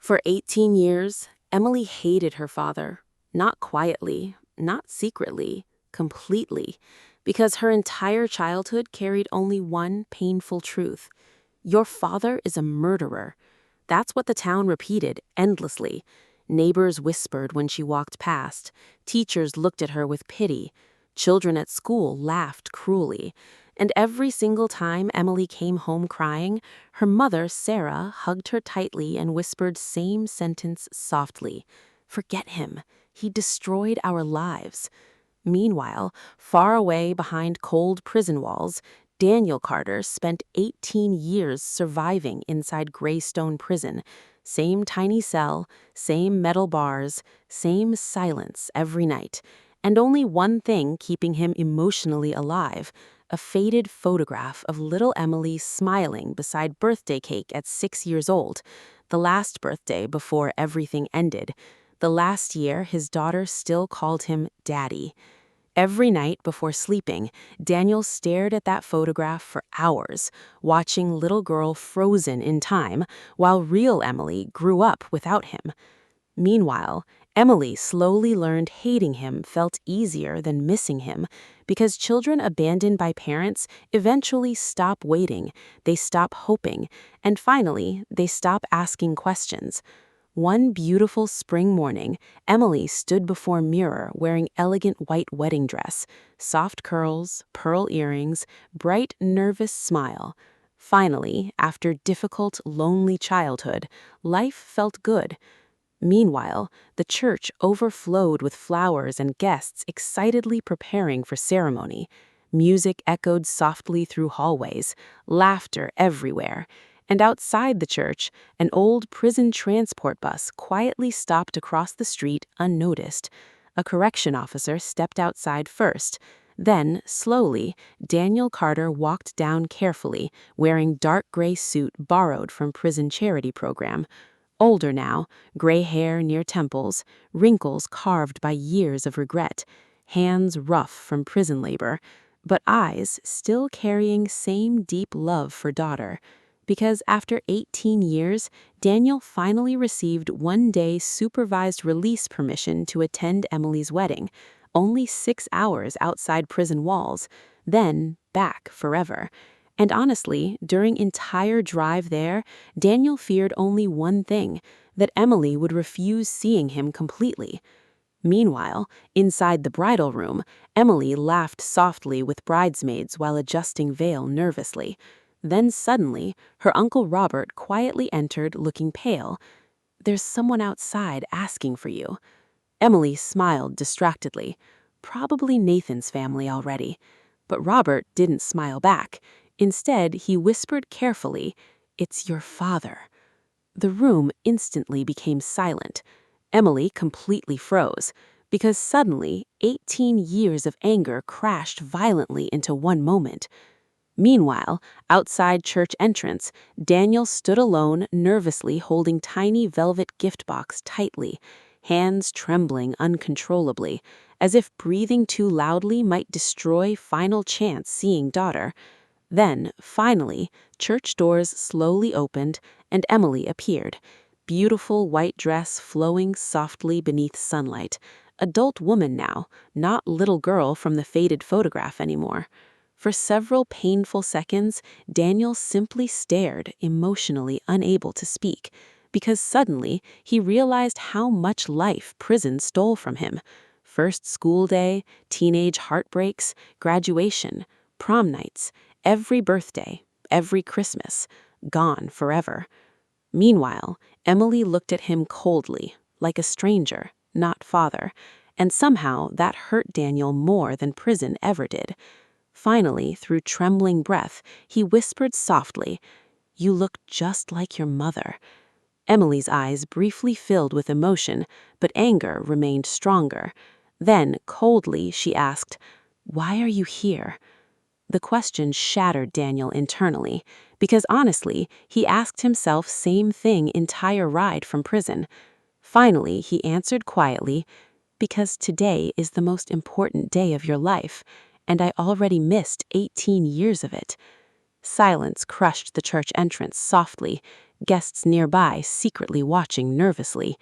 For 18 years, Emily hated her father, not quietly, not secretly, completely, because her entire childhood carried only one painful truth. Your father is a murderer. That's what the town repeated endlessly. Neighbors whispered when she walked past. Teachers looked at her with pity. Children at school laughed cruelly. And every single time Emily came home crying, her mother, Sarah, hugged her tightly and whispered same sentence softly. Forget him. He destroyed our lives. Meanwhile, far away behind cold prison walls, Daniel Carter spent 18 years surviving inside Greystone Prison. Same tiny cell, same metal bars, same silence every night. And only one thing keeping him emotionally alive: a faded photograph of little Emily smiling beside birthday cake at 6 years old. The last birthday before everything ended. The last year his daughter still called him Daddy. Every night before sleeping, Daniel stared at that photograph for hours, watching little girl frozen in time, while real Emily grew up without him. Meanwhile, Emily slowly learned hating him felt easier than missing him, because children abandoned by parents eventually stop waiting, they stop hoping, and finally, they stop asking questions. One beautiful spring morning, Emily stood before a mirror wearing elegant white wedding dress, soft curls, pearl earrings, bright, nervous smile. Finally, after difficult, lonely childhood, life felt good. Meanwhile, the church overflowed with flowers and guests excitedly preparing for ceremony. Music echoed softly through hallways, laughter everywhere. And outside the church, an old prison transport bus quietly stopped across the street unnoticed. A correction officer stepped outside first. Then, slowly, Daniel Carter walked down carefully, wearing dark gray suit borrowed from prison charity program. Older now, gray hair near temples, wrinkles carved by years of regret, hands rough from prison labor, but eyes still carrying same deep love for daughter. Because after 18 years, Daniel finally received one-day supervised release permission to attend Emily's wedding, only 6 hours outside prison walls, then back forever. And honestly, during entire drive there, Daniel feared only one thing: that Emily would refuse seeing him completely. Meanwhile, inside the bridal room, Emily laughed softly with bridesmaids while adjusting veil nervously. Then suddenly, her Uncle Robert quietly entered looking pale. "There's someone outside asking for you." Emily smiled distractedly. Probably Nathan's family already. But Robert didn't smile back. Instead, he whispered carefully, "It's your father." The room instantly became silent. Emily completely froze, because suddenly 18 years of anger crashed violently into one moment. Meanwhile, outside church entrance, Daniel stood alone, nervously holding tiny velvet gift box tightly, hands trembling uncontrollably, as if breathing too loudly might destroy final chance seeing daughter. Then, finally, church doors slowly opened and Emily appeared. Beautiful white dress flowing softly beneath sunlight. Adult woman now, not little girl from the faded photograph anymore. For several painful seconds, Daniel simply stared, emotionally unable to speak, because suddenly he realized how much life prison stole from him. First school day, teenage heartbreaks, graduation, prom nights, every birthday, every Christmas, gone forever. Meanwhile, Emily looked at him coldly, like a stranger, not father, and somehow that hurt Daniel more than prison ever did. Finally, through trembling breath, he whispered softly, "You look just like your mother." Emily's eyes briefly filled with emotion, but anger remained stronger. Then, coldly, she asked, "Why are you here?" The question shattered Daniel internally, because honestly, he asked himself same thing entire ride from prison. Finally, he answered quietly, "Because today is the most important day of your life, and I already missed 18 years of it." Silence crushed the church entrance softly. guests nearby secretly watching nervously.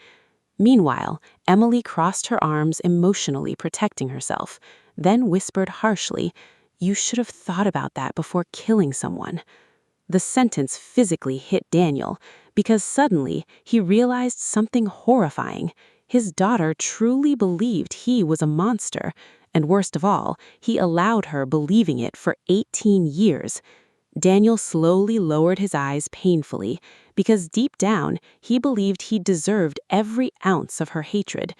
Meanwhile, Emily crossed her arms, emotionally protecting herself, then whispered harshly, "You should have thought about that before killing someone." The sentence physically hit Daniel because suddenly he realized something horrifying. His daughter truly believed he was a monster, and worst of all, he allowed her believing it for 18 years. Daniel slowly lowered his eyes painfully because deep down he believed he deserved every ounce of her hatred.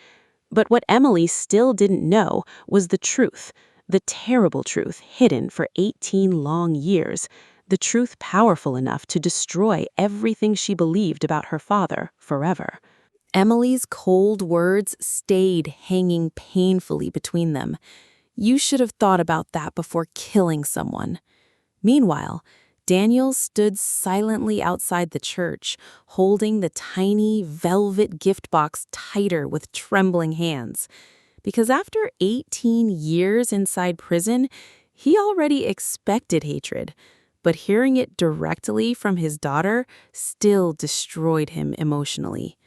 But what Emily still didn't know was the truth, the terrible truth hidden for 18 long years, the truth powerful enough to destroy everything she believed about her father forever. Emily's cold words stayed hanging painfully between them. "You should have thought about that before killing someone." Meanwhile, Daniel stood silently outside the church, holding the tiny velvet gift box tighter with trembling hands. Because after 18 years inside prison, he already expected hatred, but hearing it directly from his daughter still destroyed him emotionally.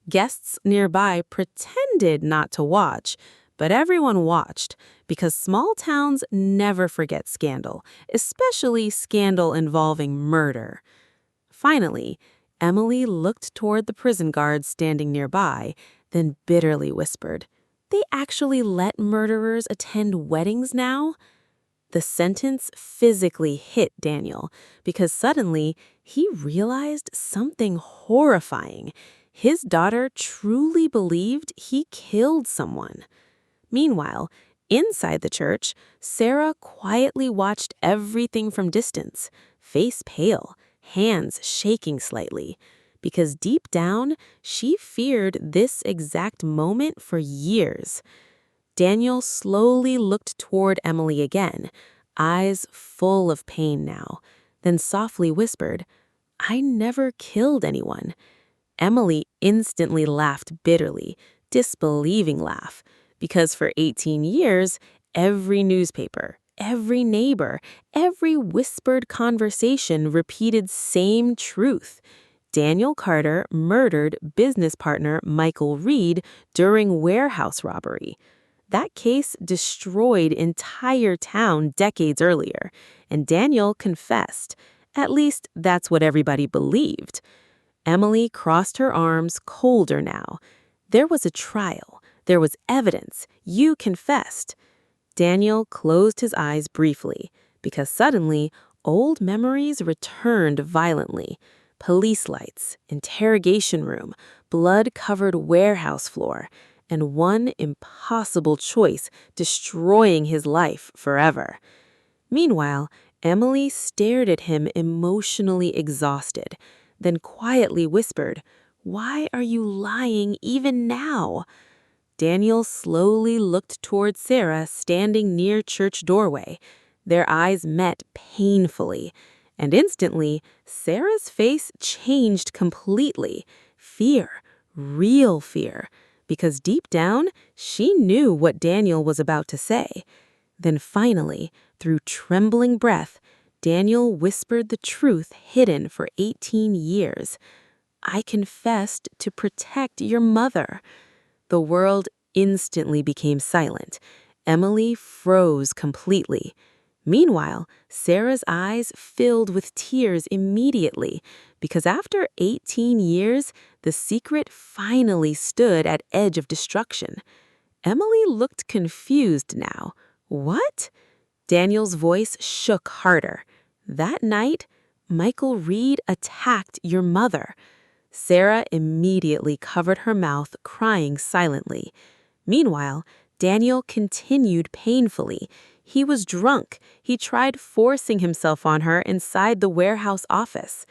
Guests nearby pretended not to watch, but everyone watched because small towns never forget scandal, especially scandal involving murder. Finally, Emily looked toward the prison guards standing nearby, then bitterly whispered, "They actually let murderers attend weddings now?" The sentence physically hit Daniel because suddenly he realized something horrifying. His daughter truly believed he killed someone. Meanwhile, inside the church, Sarah quietly watched everything from distance, face pale, hands shaking slightly, because deep down, she feared this exact moment for years. Daniel slowly looked toward Emily again, eyes full of pain now, then softly whispered, "I never killed anyone." Emily instantly laughed bitterly, disbelieving laugh, because for 18 years, every newspaper, every neighbor, every whispered conversation repeated same truth. Daniel Carter murdered business partner Michael Reed during warehouse robbery. That case destroyed entire town decades earlier, and Daniel confessed. At least that's what everybody believed. Emily crossed her arms, colder now. There was a trial. There was evidence. You confessed. Daniel closed his eyes briefly, because suddenly, old memories returned violently. Police lights, interrogation room, blood-covered warehouse floor, and one impossible choice destroying his life forever. Meanwhile, Emily stared at him emotionally exhausted, then quietly whispered, "Why are you lying even now?" Daniel slowly looked toward Sarah standing near church doorway. Their eyes met painfully, and instantly, Sarah's face changed completely. Fear, real fear, because deep down, she knew what Daniel was about to say. Then finally, through trembling breath, Daniel whispered the truth hidden for 18 years. "I confessed to protect your mother." The world instantly became silent. Emily froze completely. Meanwhile, Sarah's eyes filled with tears immediately, because after 18 years, the secret finally stood at edge of destruction. Emily looked confused now. "What?" Daniel's voice shook harder. "That night, Michael Reed attacked your mother." Sarah immediately covered her mouth, crying silently. Meanwhile, Daniel continued painfully. He was drunk. He tried forcing himself on her inside the warehouse office.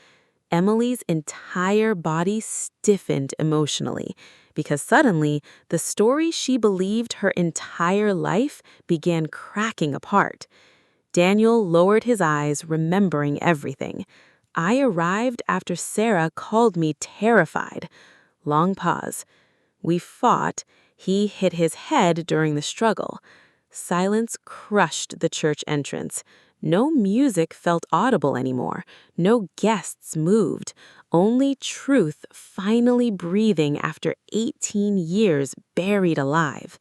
Emily's entire body stiffened emotionally because suddenly the story she believed her entire life began cracking apart. Daniel lowered his eyes, remembering everything. "I arrived after Sarah called me terrified." Long pause. "We fought. He hit his head during the struggle." Silence crushed the church entrance. No music felt audible anymore. No guests moved. Only truth finally breathing after 18 years buried alive.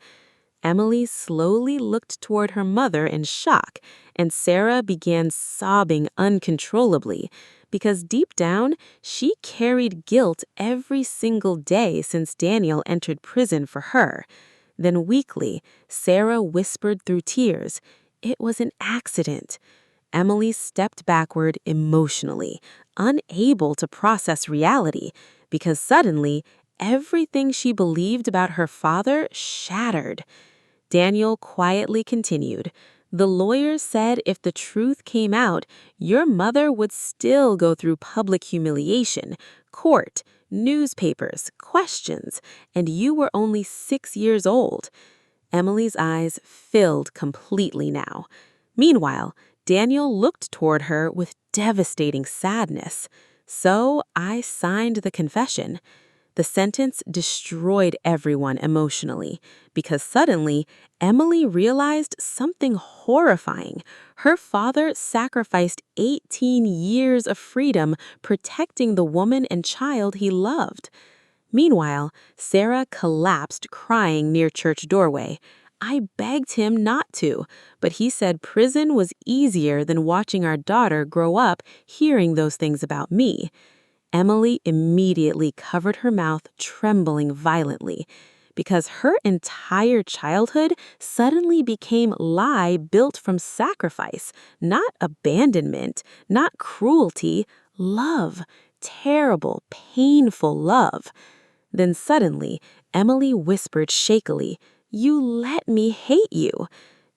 Emily slowly looked toward her mother in shock, and Sarah began sobbing uncontrollably because deep down, she carried guilt every single day since Daniel entered prison for her. Then weakly, Sarah whispered through tears, "It was an accident." Emily stepped backward emotionally, unable to process reality, because suddenly, everything she believed about her father shattered. Daniel quietly continued, "The lawyers said if the truth came out, your mother would still go through public humiliation, court, newspapers, questions, and you were only 6 years old." Emily's eyes filled completely now. Meanwhile, Daniel looked toward her with devastating sadness. "So I signed the confession." The sentence destroyed everyone emotionally because suddenly Emily realized something horrifying. Her father sacrificed 18 years of freedom protecting the woman and child he loved. Meanwhile, Sarah collapsed crying near church doorway. I begged him not to, but he said prison was easier than watching our daughter grow up hearing those things about me. Emily immediately covered her mouth, trembling violently, because her entire childhood suddenly became lie built from sacrifice, not abandonment, not cruelty, love, terrible, painful love. Then suddenly, Emily whispered shakily, "You let me hate you."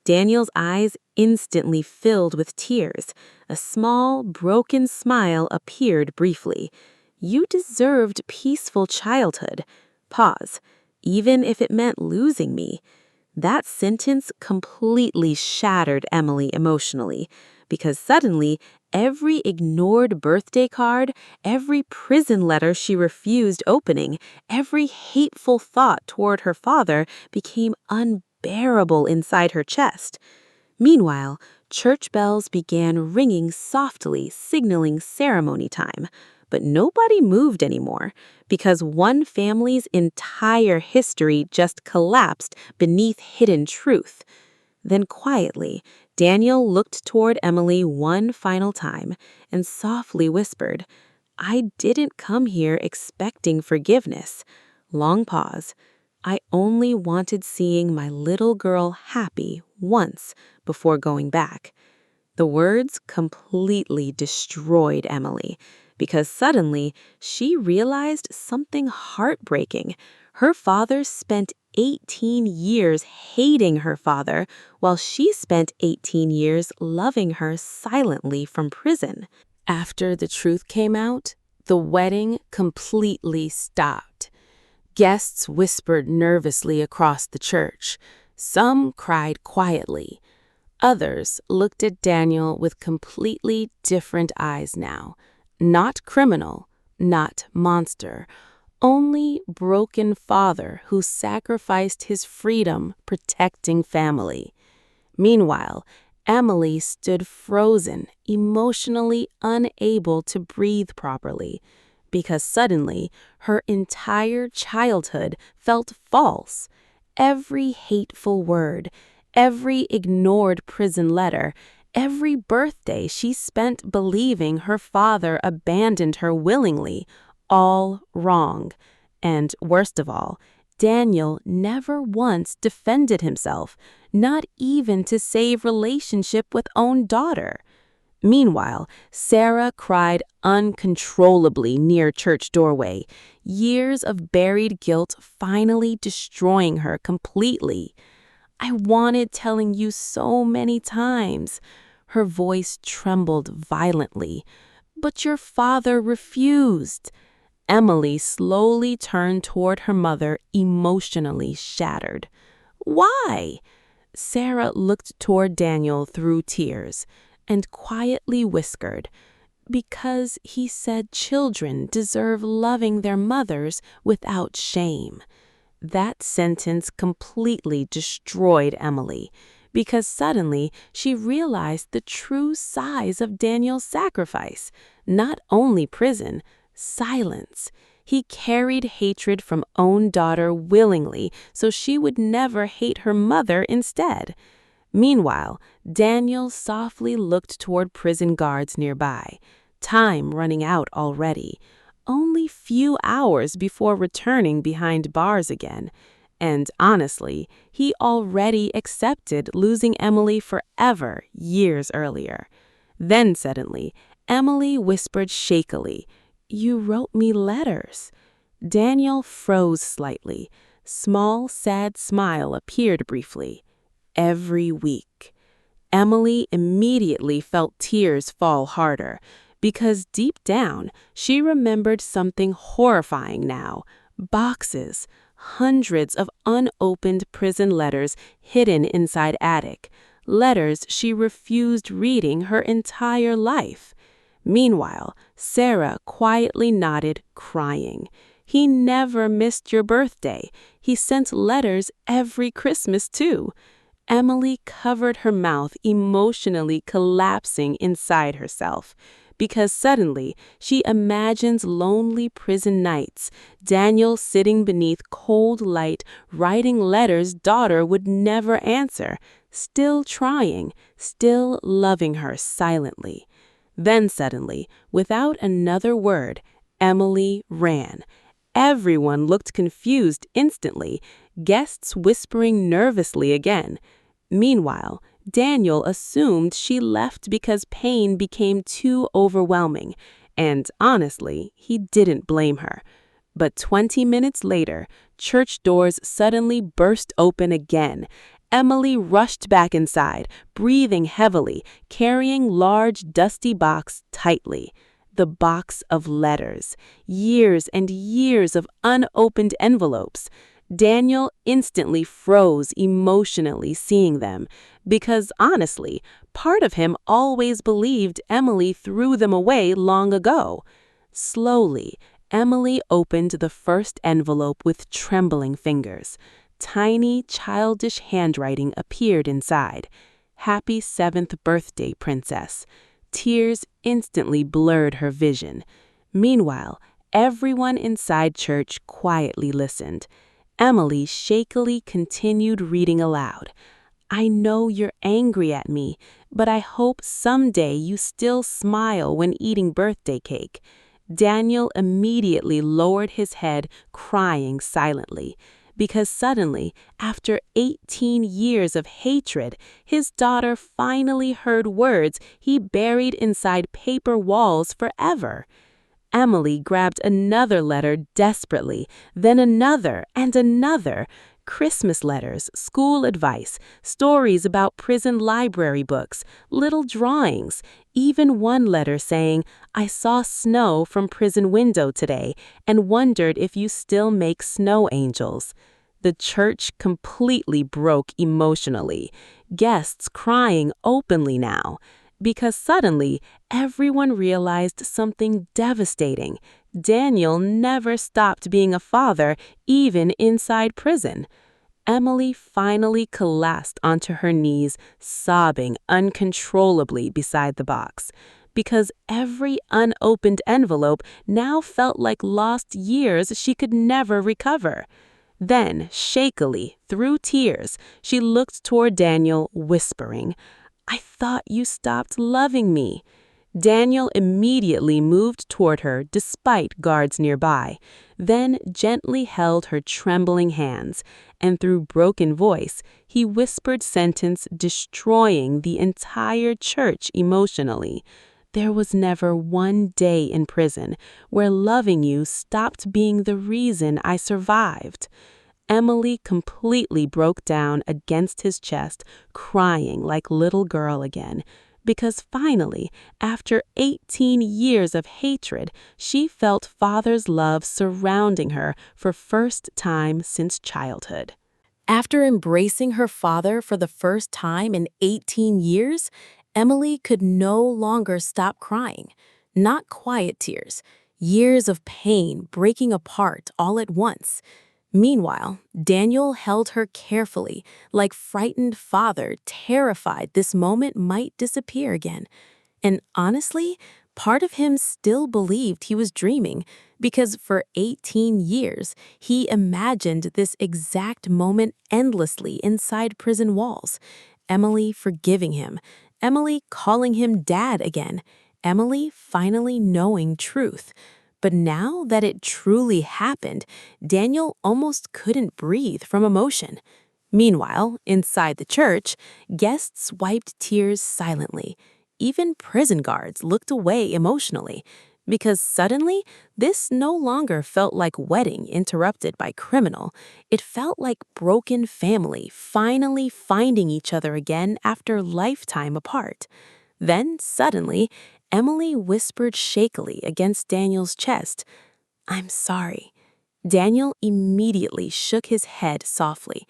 Daniel's eyes instantly filled with tears. A small, broken smile appeared briefly. "You deserved peaceful childhood." Pause. "Even if it meant losing me." That sentence completely shattered Emily emotionally, because suddenly every ignored birthday card, every prison letter she refused opening, every hateful thought toward her father became unbearable inside her chest. Meanwhile, church bells began ringing softly, signaling ceremony time. But nobody moved anymore, because one family's entire history just collapsed beneath hidden truth. Then quietly, Daniel looked toward Emily one final time and softly whispered, "I didn't come here expecting forgiveness." Long pause. "I only wanted seeing my little girl happy once before going back." The words completely destroyed Emily, because suddenly she realized something heartbreaking. Her father spent 18 years hating her father, while she spent 18 years loving her silently from prison. After the truth came out, the wedding completely stopped. Guests whispered nervously across the church. Some cried quietly. Others looked at Daniel with completely different eyes now. Not criminal, not monster, only broken father who sacrificed his freedom protecting family. Meanwhile, Emily stood frozen, emotionally unable to breathe properly, because suddenly her entire childhood felt false. Every hateful word, every ignored prison letter, every birthday she spent believing her father abandoned her willingly, all wrong. And worst of all, Daniel never once defended himself, not even to save relationship with own daughter. Meanwhile, Sarah cried uncontrollably near church doorway, years of buried guilt finally destroying her completely. "I wanted telling you so many times." Her voice trembled violently. "But your father refused." Emily slowly turned toward her mother, emotionally shattered. "Why?" Sarah looked toward Daniel through tears and quietly whispered, "Because he said children deserve loving their mothers without shame." That sentence completely destroyed Emily, because suddenly she realized the true size of Daniel's sacrifice. Not only prison, silence. He carried hatred from own daughter willingly so she would never hate her mother instead. Meanwhile, Daniel softly looked toward prison guards nearby, time running out already, only few hours before returning behind bars again. And honestly, he already accepted losing Emily forever years earlier. Then suddenly, Emily whispered shakily, "You wrote me letters." Daniel froze slightly. Small, sad smile appeared briefly. Every week. Emily immediately felt tears fall harder because deep down she remembered something horrifying now. Boxes, hundreds of unopened prison letters hidden inside attic, letters she refused reading her entire life. Meanwhile, Sarah quietly nodded, crying. "He never missed your birthday. He sent letters every Christmas too." Emily covered her mouth, emotionally collapsing inside herself, because suddenly she imagines lonely prison nights, Daniel sitting beneath cold light, writing letters daughter would never answer, still trying, still loving her silently. Then suddenly, without another word, Emily ran. Everyone looked confused instantly, guests whispering nervously again. Meanwhile, Daniel assumed she left because pain became too overwhelming, and honestly, he didn't blame her. But 20 minutes later, church doors suddenly burst open again. Emily rushed back inside, breathing heavily, carrying large, dusty box tightly. The box of letters, years and years of unopened envelopes. Daniel instantly froze emotionally seeing them, because honestly, part of him always believed Emily threw them away long ago. Slowly, Emily opened the first envelope with trembling fingers. Tiny, childish handwriting appeared inside. "Happy 7th birthday, Princess." Tears instantly blurred her vision. Meanwhile, everyone inside church quietly listened. Emily shakily continued reading aloud. "I know you're angry at me, but I hope someday you still smile when eating birthday cake." Daniel immediately lowered his head, crying silently, because suddenly, after 18 years of hatred, his daughter finally heard words he buried inside paper walls forever. Emily grabbed another letter desperately, then another and another. Christmas letters, school advice, stories about prison library books, little drawings, even one letter saying, "I saw snow from prison window today and wondered if you still make snow angels." The church completely broke emotionally, guests crying openly now, because suddenly everyone realized something devastating. Daniel never stopped being a father, even inside prison. Emily finally collapsed onto her knees, sobbing uncontrollably beside the box, because every unopened envelope now felt like lost years she could never recover. Then, shakily, through tears, she looked toward Daniel, whispering, "I thought you stopped loving me." Daniel immediately moved toward her despite guards nearby, then gently held her trembling hands, and through broken voice, he whispered sentence destroying the entire church emotionally. "There was never one day in prison where loving you stopped being the reason I survived." Emily completely broke down against his chest, crying like little girl again, because finally, after 18 years of hatred, she felt father's love surrounding her for first time since childhood. After embracing her father for the first time in 18 years, Emily could no longer stop crying. Not quiet tears, years of pain breaking apart all at once. Meanwhile, Daniel held her carefully, like frightened father, terrified this moment might disappear again. And honestly, part of him still believed he was dreaming because for 18 years, he imagined this exact moment endlessly inside prison walls. Emily forgiving him, Emily calling him dad again, Emily finally knowing truth. But now that it truly happened, Daniel almost couldn't breathe from emotion. Meanwhile, inside the church, guests wiped tears silently. Even prison guards looked away emotionally, because suddenly, this no longer felt like wedding interrupted by criminal. It felt like broken family finally finding each other again after lifetime apart. Then, suddenly, Emily whispered shakily against Daniel's chest, "I'm sorry." Daniel immediately shook his head softly.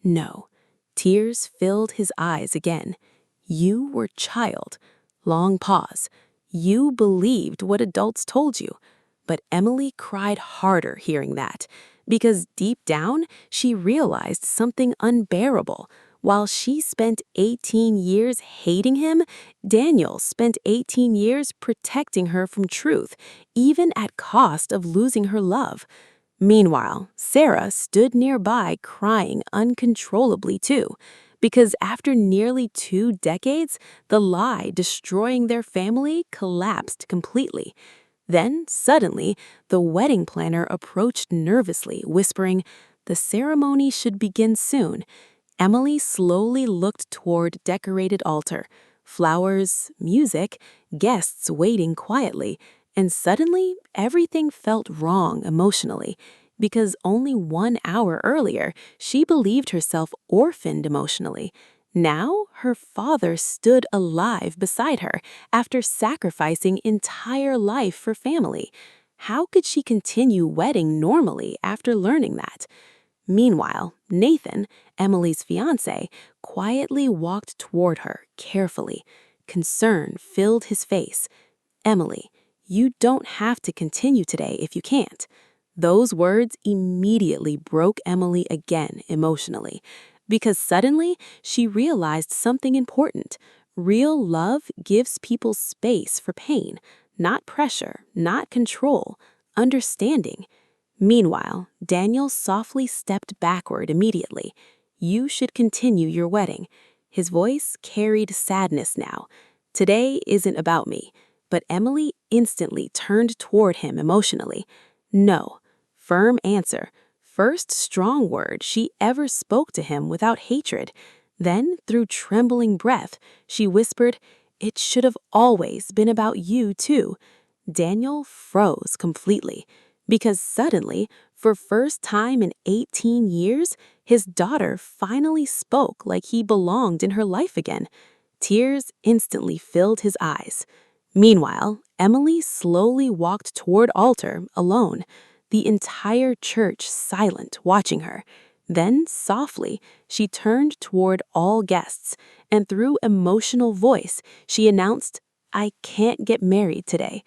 No. Tears filled his eyes again. You were child. Long pause. You believed what adults told you. But Emily cried harder hearing that, because deep down, she realized something unbearable. While she spent 18 years hating him, Daniel spent 18 years protecting her from truth, even at cost of losing her love. Meanwhile, Sarah stood nearby crying uncontrollably too, because after nearly 2 decades, the lie destroying their family collapsed completely. Then, suddenly, the wedding planner approached nervously, whispering, "The ceremony should begin soon." Emily slowly looked toward decorated altar, flowers, music, guests waiting quietly, and suddenly everything felt wrong emotionally, because only 1 hour earlier she believed herself orphaned emotionally. Now her father stood alive beside her after sacrificing entire life for family. How could she continue wedding normally after learning that? Meanwhile, Nathan, Emily's fiancé, quietly walked toward her carefully. Concern filled his face. "Emily, you don't have to continue today if you can't." Those words immediately broke Emily again emotionally, because suddenly she realized something important. Real love gives people space for pain, not pressure, not control, understanding. Meanwhile, Daniel softly stepped backward immediately. "You should continue your wedding." His voice carried sadness now. "Today isn't about me." But Emily instantly turned toward him emotionally. "No." Firm answer. First strong word she ever spoke to him without hatred. Then, through trembling breath, she whispered, "It should have always been about you, too." Daniel froze completely, because suddenly, for first time in 18 years, his daughter finally spoke like he belonged in her life again. Tears instantly filled his eyes. Meanwhile, Emily slowly walked toward altar alone, the entire church silent, watching her. Then, softly, she turned toward all guests, and through emotional voice, she announced, "I can't get married today."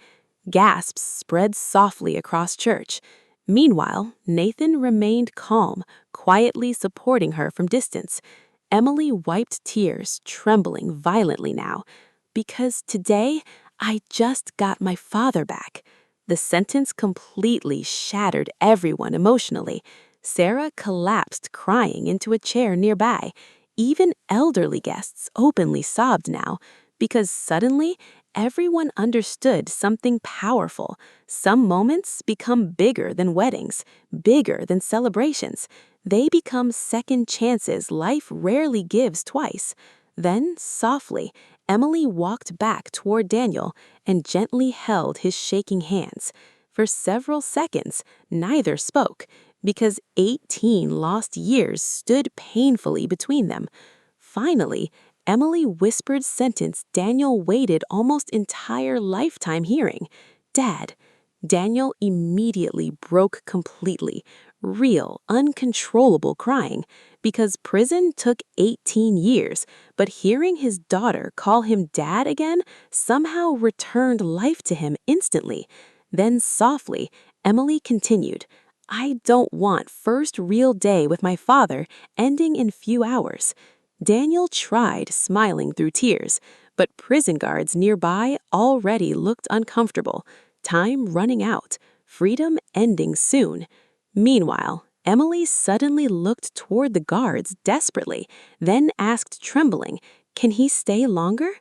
Gasps spread softly across church. Meanwhile, Nathan remained calm, quietly supporting her from distance. Emily wiped tears, trembling violently now. "Because today, I just got my father back." The sentence completely shattered everyone emotionally. Sarah collapsed crying into a chair nearby. Even elderly guests openly sobbed now, because suddenly everyone understood something powerful. Some moments become bigger than weddings, bigger than celebrations. They become second chances life rarely gives twice. Then, softly, Emily walked back toward Daniel and gently held his shaking hands. For several seconds, neither spoke, because 18 lost years stood painfully between them. Finally, Emily whispered sentence Daniel waited almost entire lifetime hearing. "Dad." Daniel immediately broke completely, real, uncontrollable crying, because prison took 18 years, but hearing his daughter call him dad again somehow returned life to him instantly. Then softly, Emily continued, I don't want first real day with my father ending in few hours. Daniel tried smiling through tears, but prison guards nearby already looked uncomfortable. Time running out, freedom ending soon. Meanwhile, Emily suddenly looked toward the guards desperately, then asked trembling, "Can he stay longer?"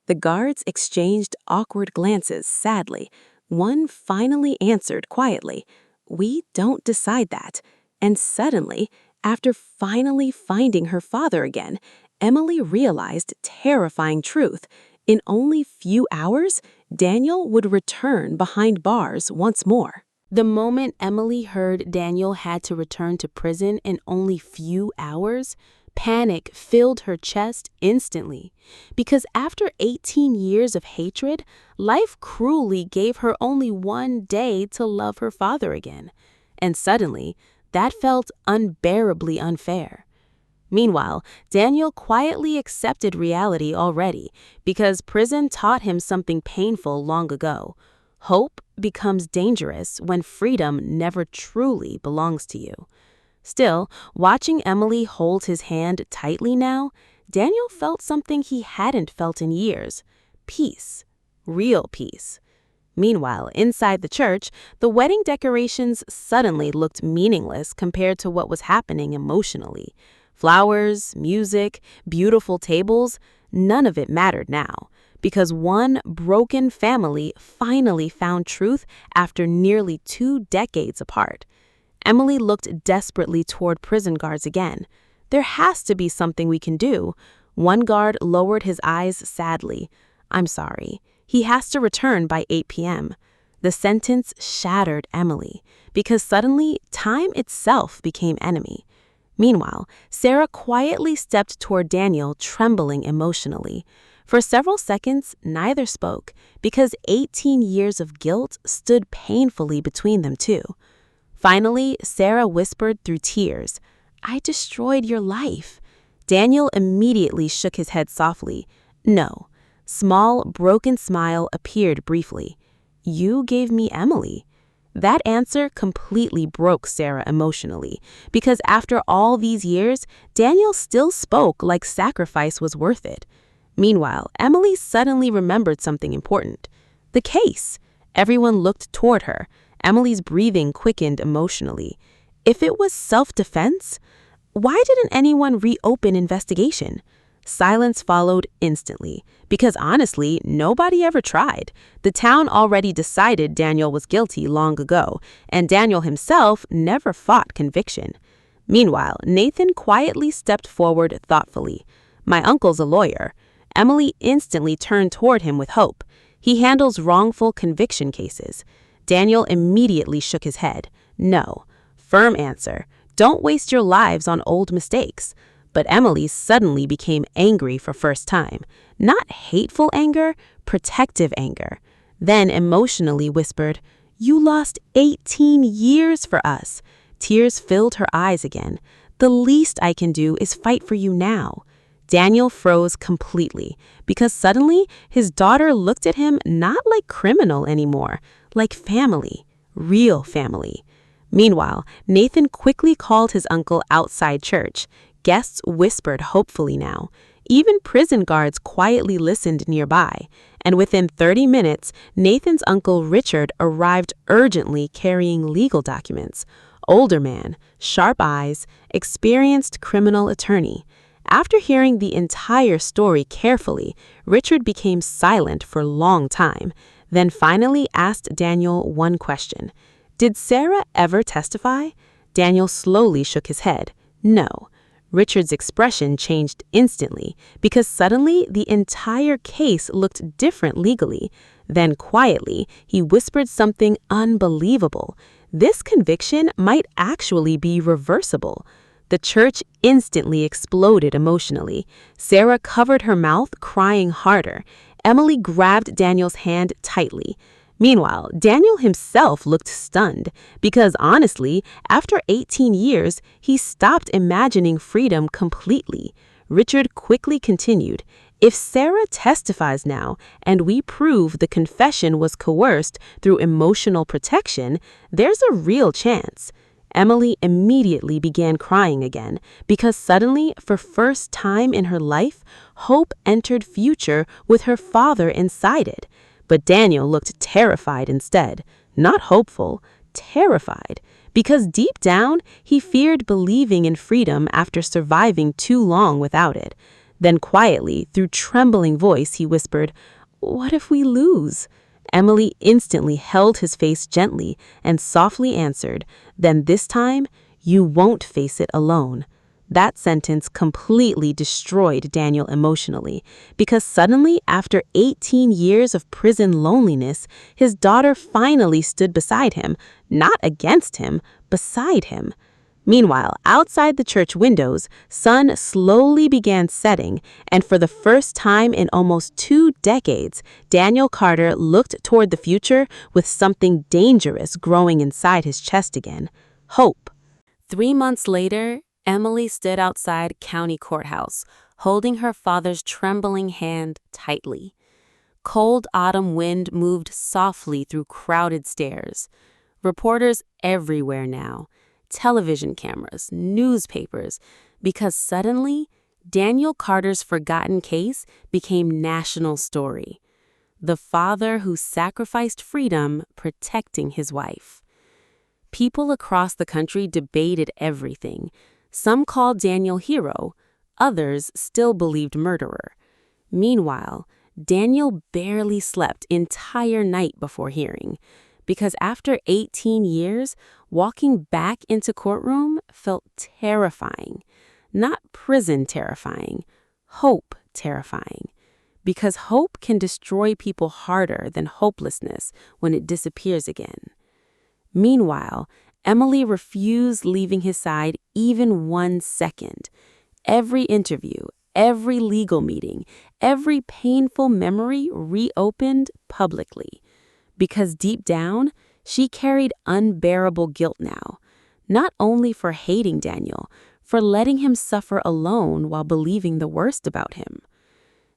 The guards exchanged awkward glances sadly. One finally answered quietly, "We don't decide that." And suddenly, after finally finding her father again, Emily realized terrifying truth. In only few hours, Daniel would return behind bars once more. The moment Emily heard Daniel had to return to prison in only few hours, panic filled her chest instantly. Because after 18 years of hatred, life cruelly gave her only one day to love her father again. And suddenly, that felt unbearably unfair. Meanwhile, Daniel quietly accepted reality already because prison taught him something painful long ago. Hope becomes dangerous when freedom never truly belongs to you. Still, watching Emily hold his hand tightly now, Daniel felt something he hadn't felt in years: peace, real peace. Meanwhile, inside the church, the wedding decorations suddenly looked meaningless compared to what was happening emotionally. Flowers, music, beautiful tables, none of it mattered now, because one broken family finally found truth after nearly 2 decades apart. Emily looked desperately toward prison guards again. "There has to be something we can do." One guard lowered his eyes sadly. "I'm sorry. He has to return by 8 p.m. The sentence shattered Emily, because suddenly time itself became enemy. Meanwhile, Sarah quietly stepped toward Daniel, trembling emotionally. For several seconds, neither spoke, because 18 years of guilt stood painfully between them too. Finally, Sarah whispered through tears, "I destroyed your life." Daniel immediately shook his head softly. "No." Small, broken smile appeared briefly. "You gave me Emily." That answer completely broke Sarah emotionally, because after all these years, Daniel still spoke like sacrifice was worth it. Meanwhile, Emily suddenly remembered something important: the case. Everyone looked toward her. Emily's breathing quickened emotionally. If it was self-defense, why didn't anyone reopen investigation? Silence followed instantly, because honestly, nobody ever tried. The town already decided Daniel was guilty long ago, and Daniel himself never fought conviction. Meanwhile, Nathan quietly stepped forward thoughtfully. "My uncle's a lawyer." Emily instantly turned toward him with hope. "He handles wrongful conviction cases." Daniel immediately shook his head. "No." Firm answer. "Don't waste your lives on old mistakes." But Emily suddenly became angry for first time. Not hateful anger, protective anger. Then emotionally whispered, "You lost 18 years for us." Tears filled her eyes again. "The least I can do is fight for you now." Daniel froze completely, because suddenly his daughter looked at him not like criminal anymore, like family, real family. Meanwhile, Nathan quickly called his uncle outside church. Guests whispered hopefully now. Even prison guards quietly listened nearby. And within 30 minutes, Nathan's uncle Richard arrived urgently carrying legal documents. Older man, sharp eyes, experienced criminal attorney. After hearing the entire story carefully, Richard became silent for a long time, then finally asked Daniel one question. "Did Sarah ever testify?" Daniel slowly shook his head. "No." Richard's expression changed instantly, because suddenly the entire case looked different legally. Then quietly, he whispered something unbelievable. This conviction might actually be reversible. The church instantly exploded emotionally. Sarah covered her mouth, crying harder. Emily grabbed Daniel's hand tightly. Meanwhile, Daniel himself looked stunned, because honestly, after 18 years, he stopped imagining freedom completely. Richard quickly continued, "If Sarah testifies now, and we prove the confession was coerced through emotional protection, there's a real chance." Emily immediately began crying again because suddenly, for first time in her life, hope entered future with her father inside it. But Daniel looked terrified instead, not hopeful, terrified, because deep down he feared believing in freedom after surviving too long without it. Then quietly, through trembling voice, he whispered, "What if we lose?" Emily instantly held his face gently and softly answered, "Then this time, you won't face it alone." That sentence completely destroyed Daniel emotionally, because suddenly, after 18 years of prison loneliness, his daughter finally stood beside him, not against him, beside him. Meanwhile, outside the church windows, sun slowly began setting, and for the first time in almost 2 decades, Daniel Carter looked toward the future with something dangerous growing inside his chest again: hope. 3 months later, Emily stood outside County Courthouse, holding her father's trembling hand tightly. Cold autumn wind moved softly through crowded stairs. Reporters everywhere now, television cameras, newspapers, because suddenly, Daniel Carter's forgotten case became national story. The father who sacrificed freedom protecting his wife. People across the country debated everything. Some called Daniel hero, others still believed murderer. Meanwhile, Daniel barely slept entire night before hearing, because after 18 years, walking back into courtroom felt terrifying. Not prison terrifying, hope terrifying. Because hope can destroy people harder than hopelessness when it disappears again. Meanwhile, Emily refused leaving his side even 1 second. Every interview, every legal meeting, every painful memory reopened publicly. Because deep down, she carried unbearable guilt now, not only for hating Daniel, for letting him suffer alone while believing the worst about him.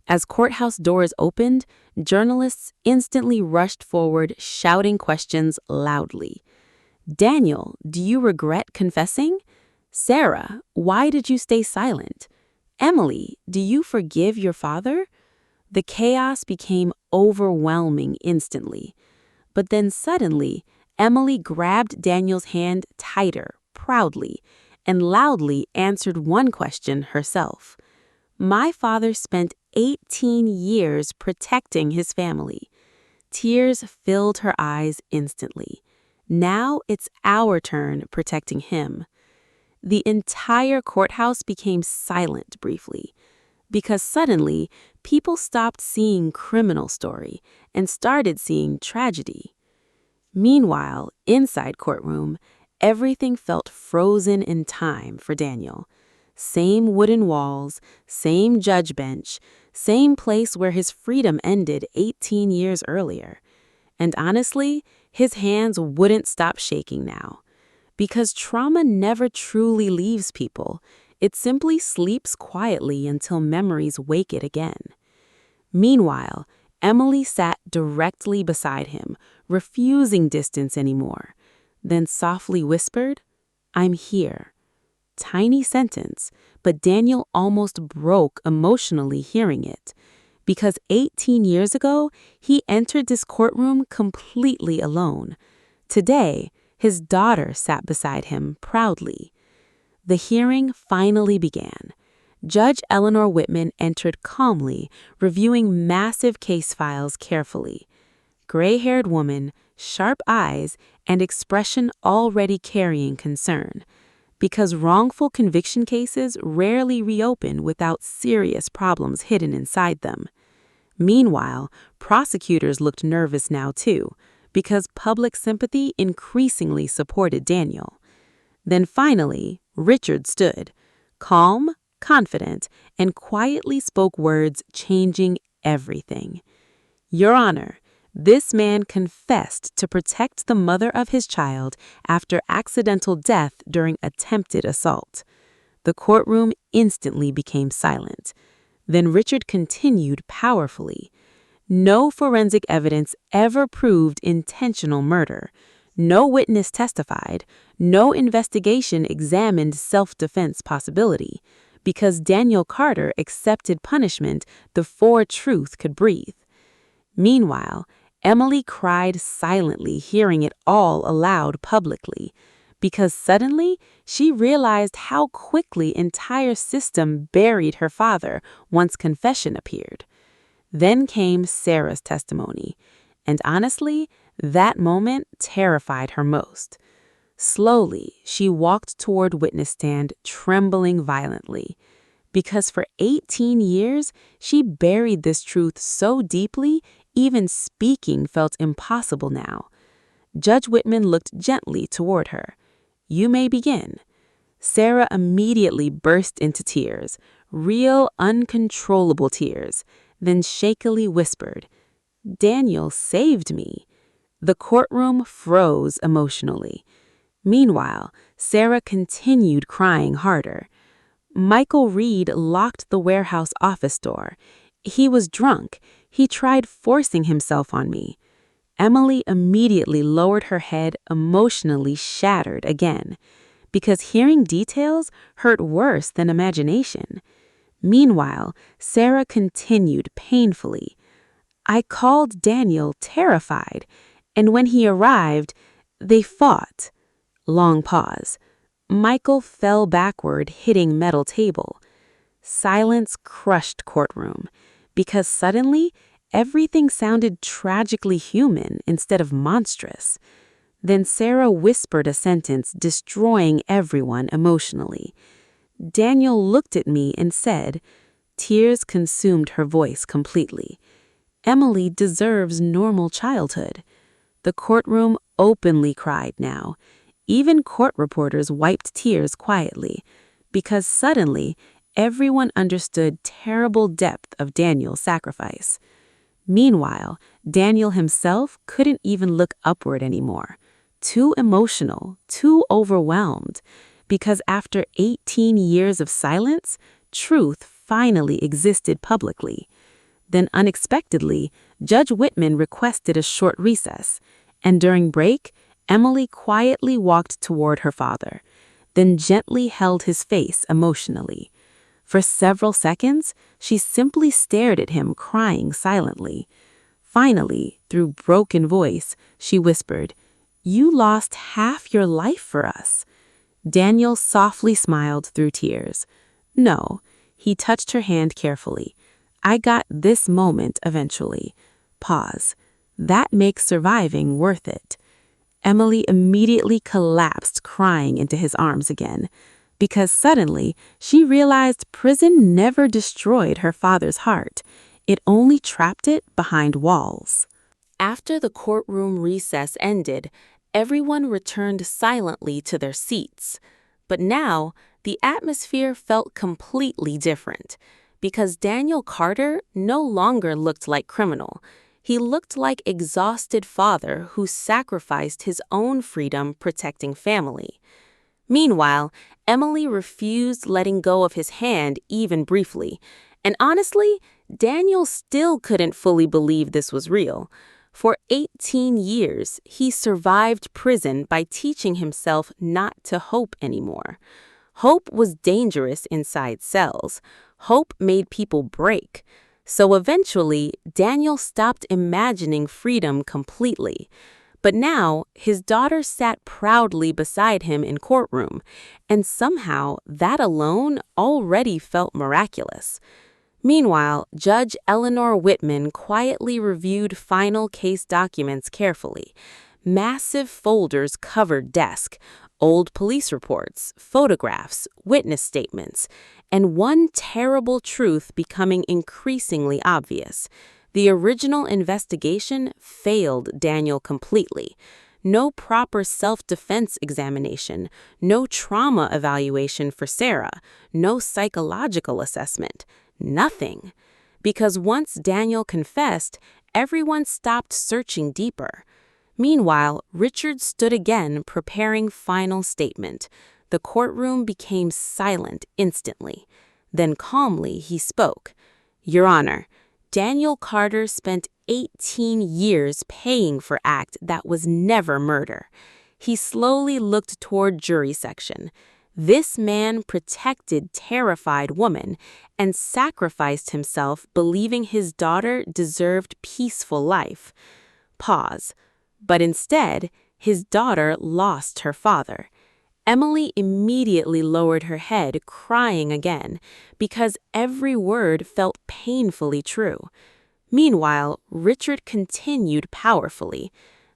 As courthouse doors opened, journalists instantly rushed forward, shouting questions loudly. "Daniel, do you regret confessing? Sarah, why did you stay silent? Emily, do you forgive your father?" The chaos became overwhelming instantly. But then suddenly, Emily grabbed Daniel's hand tighter, proudly, and loudly answered one question herself. "My father spent 18 years protecting his family." Tears filled her eyes instantly. Now it's our turn protecting him. The entire courthouse became silent briefly, because suddenly people stopped seeing criminal story and started seeing tragedy. Meanwhile, inside courtroom, everything felt frozen in time for Daniel. Same wooden walls, same judge bench, same place where his freedom ended 18 years earlier. And honestly, his hands wouldn't stop shaking now. Because trauma never truly leaves people. It simply sleeps quietly until memories wake it again. Meanwhile, Emily sat directly beside him, refusing distance anymore. Then softly whispered, "I'm here." Tiny sentence, but Daniel almost broke emotionally hearing it. Because 18 years ago, he entered this courtroom completely alone. Today, his daughter sat beside him proudly. The hearing finally began. Judge Eleanor Whitman entered calmly, reviewing massive case files carefully. Gray-haired woman, sharp eyes, and expression already carrying concern. Because wrongful conviction cases rarely reopen without serious problems hidden inside them. Meanwhile, prosecutors looked nervous now too, because public sympathy increasingly supported Daniel. Then finally, Richard stood, calm, confident, and quietly spoke words changing everything. "Your Honor, this man confessed to protect the mother of his child after accidental death during attempted assault." The courtroom instantly became silent. Then Richard continued powerfully. "No forensic evidence ever proved intentional murder. No witness testified. No investigation examined self-defense possibility, because Daniel Carter accepted punishment before truth could breathe. Meanwhile, Emily cried silently, hearing it all aloud publicly, because suddenly she realized how quickly entire system buried her father once confession appeared. Then came Sarah's testimony, and honestly, that moment terrified her most. Slowly, she walked toward witness stand, trembling violently, because for 18 years, she buried this truth so deeply, even speaking felt impossible now. Judge Whitman looked gently toward her. "You may begin." Sarah immediately burst into tears, real, uncontrollable tears, then shakily whispered, "Daniel saved me." The courtroom froze emotionally. Meanwhile, Sarah continued crying harder. "Michael Reed locked the warehouse office door. He was drunk. He tried forcing himself on me." Emily immediately lowered her head, emotionally shattered again, because hearing details hurt worse than imagination. Meanwhile, Sarah continued painfully. "I called Daniel terrified, and when he arrived, they fought." Long pause. Michael fell backward, hitting metal table. Silence crushed courtroom, because suddenly everything sounded tragically human instead of monstrous. Then Sarah whispered a sentence, destroying everyone emotionally. "Daniel looked at me and said," tears consumed her voice completely, "Emily deserves normal childhood." The courtroom openly cried now. Even court reporters wiped tears quietly, because suddenly everyone understood terrible depth of Daniel's sacrifice. Meanwhile, Daniel himself couldn't even look upward anymore. Too emotional, too overwhelmed, because after 18 years of silence, truth finally existed publicly. Then unexpectedly, Judge Whitman requested a short recess, and during break, Emily quietly walked toward her father, then gently held his face emotionally. For several seconds, she simply stared at him, crying silently. Finally, through broken voice, she whispered, "You lost half your life for us." Daniel softly smiled through tears. "No." He touched her hand carefully. "I got this moment eventually." Pause. "That makes surviving worth it." Emily immediately collapsed, crying into his arms again, because suddenly she realized prison never destroyed her father's heart. It only trapped it behind walls. After the courtroom recess ended, everyone returned silently to their seats. But now, the atmosphere felt completely different, because Daniel Carter no longer looked like criminal. He looked like exhausted father who sacrificed his own freedom protecting family. Meanwhile, Emily refused letting go of his hand even briefly. And honestly, Daniel still couldn't fully believe this was real. For 18 years, he survived prison by teaching himself not to hope anymore. Hope was dangerous inside cells. Hope made people break. So eventually, Daniel stopped imagining freedom completely. But now, his daughter sat proudly beside him in courtroom, and somehow that alone already felt miraculous. Meanwhile, Judge Eleanor Whitman quietly reviewed final case documents carefully. Massive folders covered desk, old police reports, photographs, witness statements, and one terrible truth becoming increasingly obvious. The original investigation failed Daniel completely. No proper self-defense examination, no trauma evaluation for Sarah, no psychological assessment, nothing. Because once Daniel confessed, everyone stopped searching deeper. Meanwhile, Richard stood again, preparing final statement. The courtroom became silent instantly. Then calmly he spoke. "Your Honor, Daniel Carter spent 18 years paying for act that was never murder. He slowly looked toward jury section. This man protected terrified woman and sacrificed himself believing his daughter deserved peaceful life. Pause. But instead, his daughter lost her father. Emily immediately lowered her head, crying again, because every word felt painfully true. Meanwhile, Richard continued powerfully.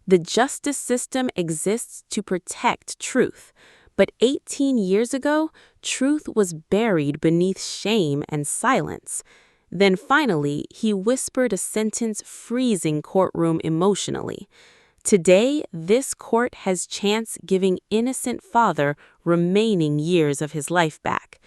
The justice system exists to protect truth, but 18 years ago, truth was buried beneath shame and silence. Then finally, he whispered a sentence freezing courtroom emotionally. Today, this court has chance giving innocent father remaining years of his life back.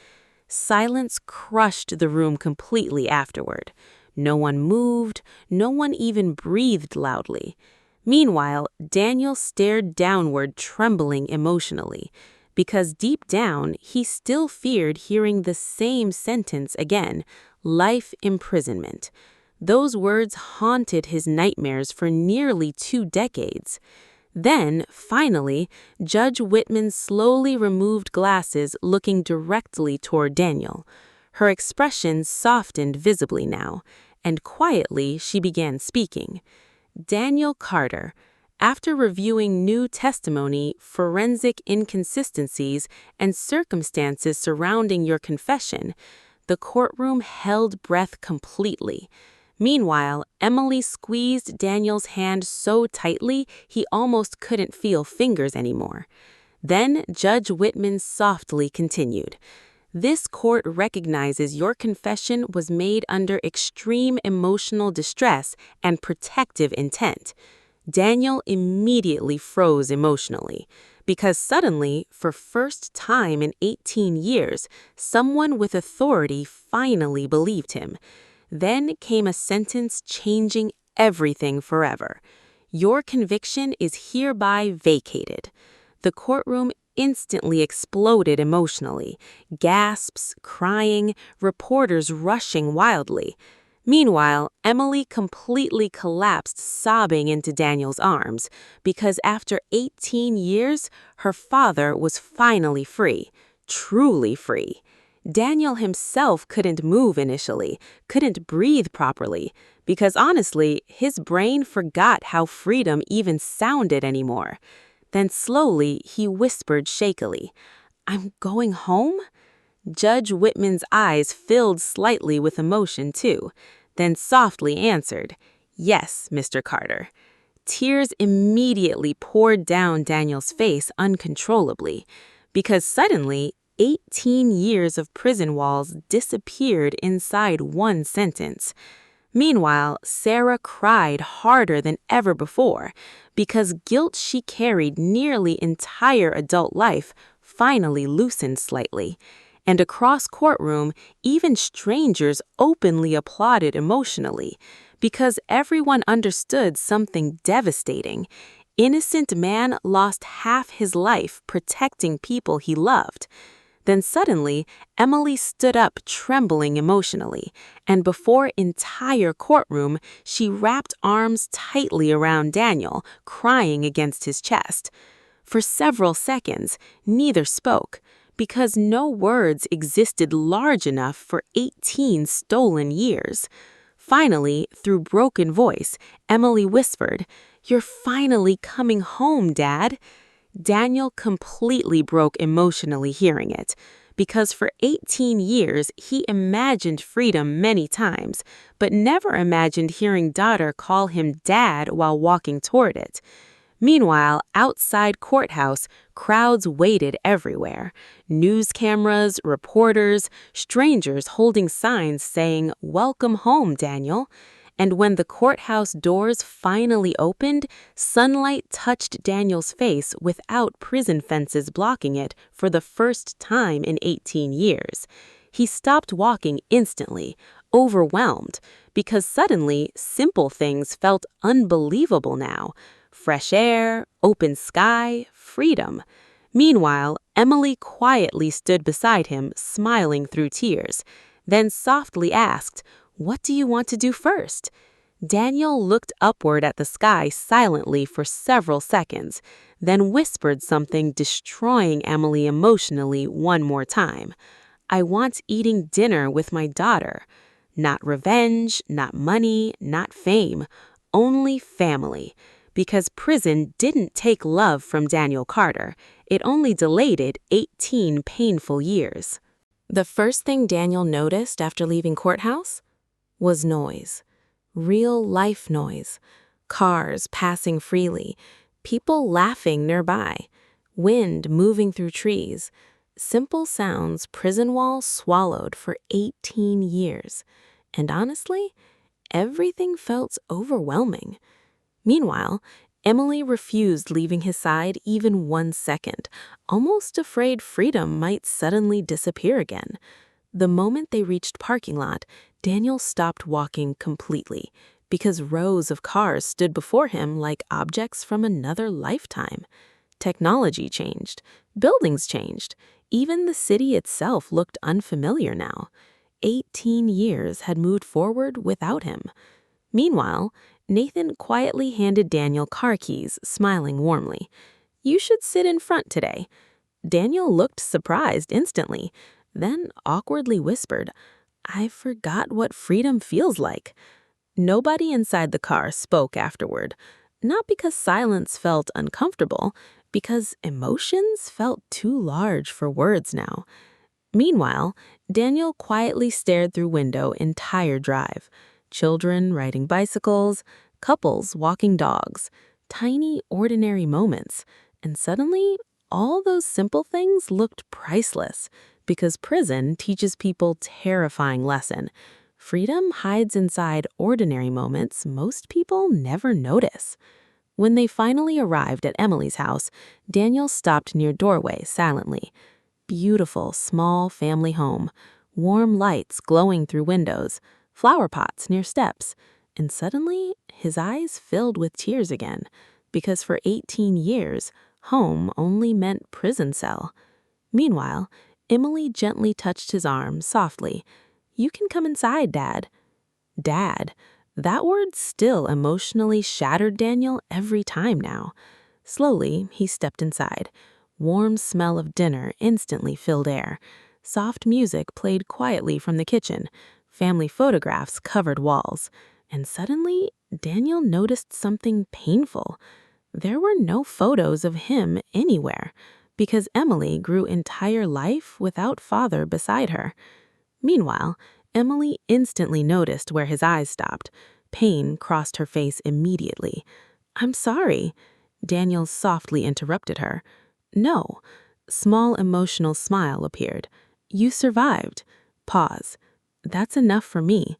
Silence crushed the room completely afterward. No one moved, no one even breathed loudly. Meanwhile, Daniel stared downward, trembling emotionally, because deep down, he still feared hearing the same sentence again, life imprisonment. Those words haunted his nightmares for nearly 2 decades. Then, finally, Judge Whitman slowly removed glasses, looking directly toward Daniel. Her expression softened visibly now, and quietly she began speaking. Daniel Carter, after reviewing new testimony, forensic inconsistencies, and circumstances surrounding your confession, the courtroom held breath completely. Meanwhile, Emily squeezed Daniel's hand so tightly he almost couldn't feel fingers anymore. Then Judge Whitman softly continued. This court recognizes your confession was made under extreme emotional distress and protective intent. Daniel immediately froze emotionally, because suddenly, for first time in 18 years, someone with authority finally believed him. Then came a sentence changing everything forever. Your conviction is hereby vacated. The courtroom instantly exploded emotionally, gasps, crying, reporters rushing wildly. Meanwhile, Emily completely collapsed, sobbing into Daniel's arms, because after 18 years, her father was finally free, truly free. Daniel himself couldn't move initially, couldn't breathe properly, because honestly, his brain forgot how freedom even sounded anymore. Then slowly, he whispered shakily, "I'm going home?" Judge Whitman's eyes filled slightly with emotion too, then softly answered, "Yes, Mr. Carter." Tears immediately poured down Daniel's face uncontrollably, because suddenly 18 years of prison walls disappeared inside one sentence. Meanwhile, Sarah cried harder than ever before, because guilt she carried nearly entire adult life finally loosened slightly. And across courtroom, even strangers openly applauded emotionally, because everyone understood something devastating. Innocent man lost half his life protecting people he loved. Then suddenly, Emily stood up trembling emotionally, and before entire courtroom, she wrapped arms tightly around Daniel, crying against his chest. For several seconds, neither spoke, because no words existed large enough for 18 stolen years. Finally, through broken voice, Emily whispered, "You're finally coming home, Dad." Daniel completely broke emotionally hearing it, because for 18 years he imagined freedom many times, but never imagined hearing daughter call him Dad while walking toward it. Meanwhile, outside courthouse, crowds waited everywhere. News cameras, reporters, strangers holding signs saying, "Welcome home, Daniel." And when the courthouse doors finally opened, sunlight touched Daniel's face without prison fences blocking it for the first time in 18 years. He stopped walking instantly, overwhelmed, because suddenly simple things felt unbelievable now. Fresh air, open sky, freedom. Meanwhile, Emily quietly stood beside him, smiling through tears, then softly asked, "What do you want to do first?" Daniel looked upward at the sky silently for several seconds, then whispered something destroying Emily emotionally one more time. I want eating dinner with my daughter. Not revenge, not money, not fame, only family. Because prison didn't take love from Daniel Carter, it only delayed it 18 painful years. The first thing Daniel noticed after leaving courthouse was noise. Real life noise. Cars passing freely, people laughing nearby, wind moving through trees. Simple sounds prison walls swallowed for 18 years. And honestly, everything felt overwhelming. Meanwhile, Emily refused leaving his side even 1 second, almost afraid freedom might suddenly disappear again. The moment they reached parking lot, Daniel stopped walking completely because rows of cars stood before him like objects from another lifetime. Technology changed, buildings changed, even the city itself looked unfamiliar now. 18 years had moved forward without him. Meanwhile, Nathan quietly handed Daniel car keys, smiling warmly. "You should sit in front today." Daniel looked surprised instantly, then awkwardly whispered, "I forgot what freedom feels like." Nobody inside the car spoke afterward, not because silence felt uncomfortable, because emotions felt too large for words now. Meanwhile, Daniel quietly stared through window entire drive. Children riding bicycles, couples walking dogs, tiny ordinary moments. And suddenly, all those simple things looked priceless because prison teaches people terrifying lesson. Freedom hides inside ordinary moments most people never notice. When they finally arrived at Emily's house, Daniel stopped near doorway silently. Beautiful, small family home, warm lights glowing through windows, flower pots near steps, and suddenly his eyes filled with tears again, because for 18 years, home only meant prison cell. Meanwhile, Emily gently touched his arm softly. "You can come inside, Dad." Dad. That word still emotionally shattered Daniel every time now. Slowly, he stepped inside. Warm smell of dinner instantly filled air. Soft music played quietly from the kitchen. Family photographs covered walls. And suddenly, Daniel noticed something painful. There were no photos of him anywhere, because Emily grew entire life without father beside her. Meanwhile, Emily instantly noticed where his eyes stopped. Pain crossed her face immediately. "I'm sorry." Daniel softly interrupted her. "No." Small emotional smile appeared. "You survived." Pause. "That's enough for me."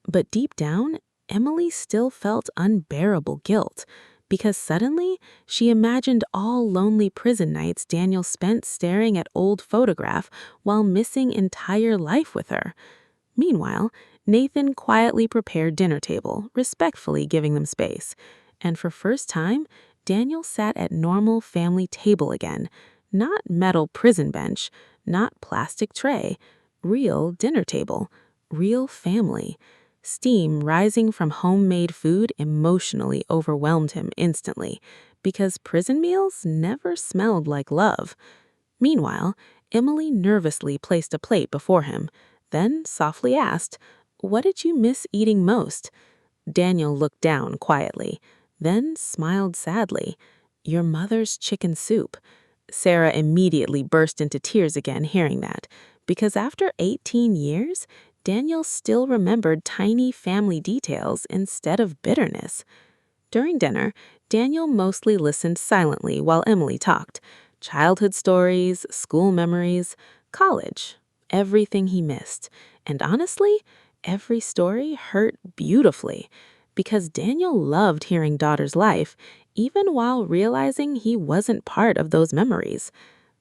But deep down, Emily still felt unbearable guilt, because suddenly she imagined all lonely prison nights Daniel spent staring at old photograph while missing entire life with her. Meanwhile, Nathan quietly prepared dinner table, respectfully giving them space. And for first time, Daniel sat at normal family table again, not metal prison bench, not plastic tray, real dinner table, real family. Steam rising from homemade food emotionally overwhelmed him instantly, because prison meals never smelled like love. Meanwhile, Emily nervously placed a plate before him, then softly asked, "What did you miss eating most?" Daniel looked down quietly, then smiled sadly. "Your mother's chicken soup." Sarah immediately burst into tears again hearing that, because after 18 years, Daniel still remembered tiny family details instead of bitterness. During dinner, Daniel mostly listened silently while Emily talked. Childhood stories, school memories, college, everything he missed. And honestly, every story hurt beautifully, because Daniel loved hearing daughter's life, even while realizing he wasn't part of those memories.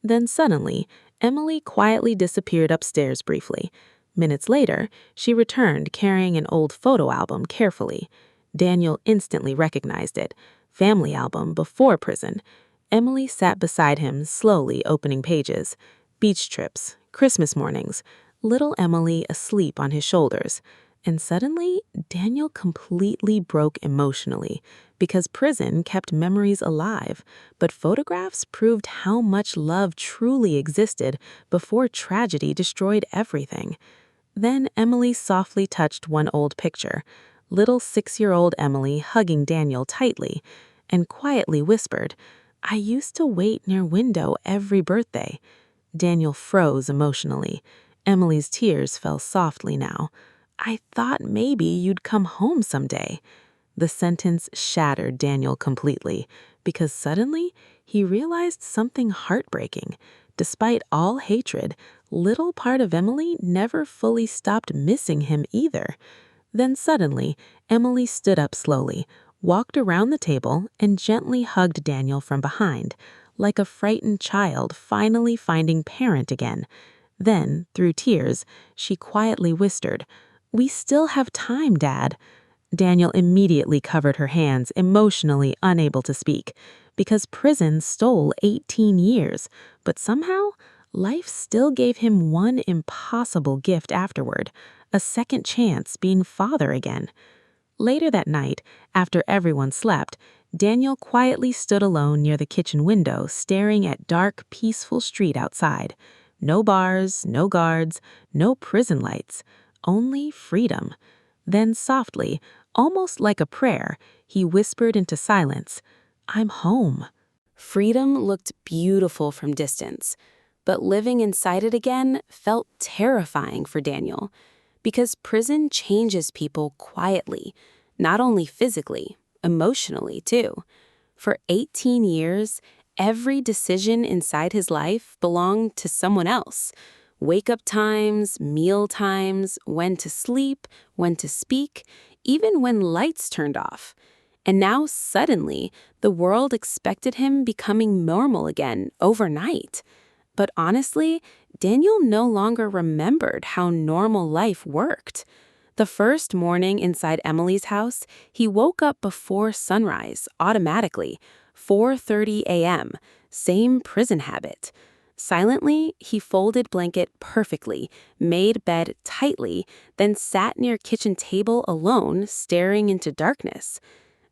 Then suddenly, Emily quietly disappeared upstairs briefly. Minutes later, she returned carrying an old photo album carefully. Daniel instantly recognized it. Family album before prison. Emily sat beside him, slowly opening pages. Beach trips, Christmas mornings, little Emily asleep on his shoulders. And suddenly, Daniel completely broke emotionally because prison kept memories alive, but photographs proved how much love truly existed before tragedy destroyed everything. Then Emily softly touched one old picture, little 6-year-old Emily hugging Daniel tightly, and quietly whispered, "I used to wait near window every birthday." Daniel froze emotionally. Emily's tears fell softly now. "I thought maybe you'd come home someday." The sentence shattered Daniel completely because suddenly he realized something heartbreaking. Despite all hatred, little part of Emily never fully stopped missing him either. Then suddenly, Emily stood up slowly, walked around the table, and gently hugged Daniel from behind, like a frightened child finally finding parent again. Then, through tears, she quietly whispered, "We still have time, Dad." Daniel immediately covered her hands, emotionally unable to speak, because prison stole 18 years, but somehow, life still gave him one impossible gift afterward, a second chance being father again. Later that night, after everyone slept, Daniel quietly stood alone near the kitchen window, staring at dark, peaceful street outside. No bars, no guards, no prison lights, only freedom. Then softly, almost like a prayer, he whispered into silence, "I'm home." Freedom looked beautiful from distance, but living inside it again felt terrifying for Daniel, because prison changes people quietly, not only physically, emotionally too. For 18 years, every decision inside his life belonged to someone else. Wake up times, meal times, when to sleep, when to speak, even when lights turned off. And now suddenly, the world expected him becoming normal again overnight. But honestly, Daniel no longer remembered how normal life worked. The first morning inside Emily's house, he woke up before sunrise, automatically, 4:30 a.m., same prison habit. Silently, he folded blanket perfectly, made bed tightly, then sat near kitchen table alone, staring into darkness.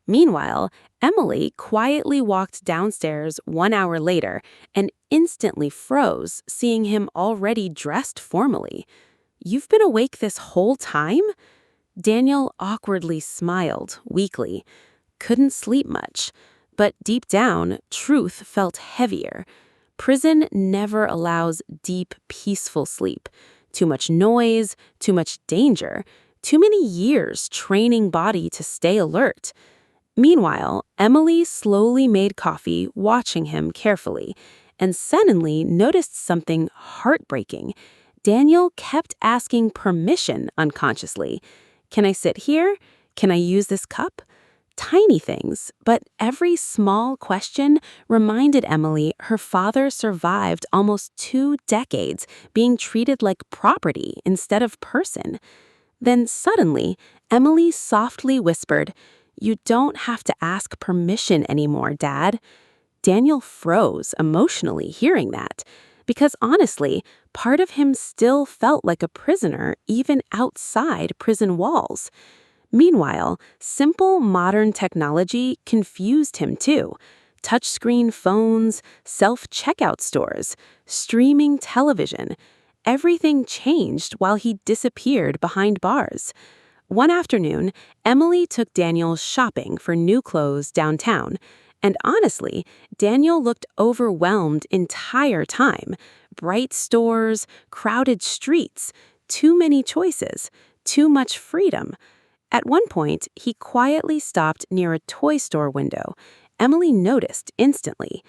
Meanwhile, Emily quietly walked downstairs 1 hour later and instantly froze, seeing him already dressed formally. "You've been awake this whole time?" Daniel awkwardly smiled, weakly. Couldn't sleep much. But deep down, truth felt heavier. Prison never allows deep, peaceful sleep. Too much noise, too much danger, too many years training body to stay alert. Meanwhile, Emily slowly made coffee, watching him carefully, and suddenly noticed something heartbreaking. Daniel kept asking permission unconsciously. "Can I sit here? Can I use this cup?" Tiny things, but every small question reminded Emily her father survived almost 2 decades being treated like property instead of person. Then suddenly, Emily softly whispered, "You don't have to ask permission anymore, Dad." Daniel froze emotionally hearing that, because honestly, part of him still felt like a prisoner even outside prison walls. Meanwhile, simple modern technology confused him too. Touchscreen phones, self-checkout stores, streaming television. Everything changed while he disappeared behind bars. One afternoon, Emily took Daniel shopping for new clothes downtown. And honestly, Daniel looked overwhelmed entire time. Bright stores, crowded streets, too many choices, too much freedom. At one point, he quietly stopped near a toy store window. Emily noticed instantly.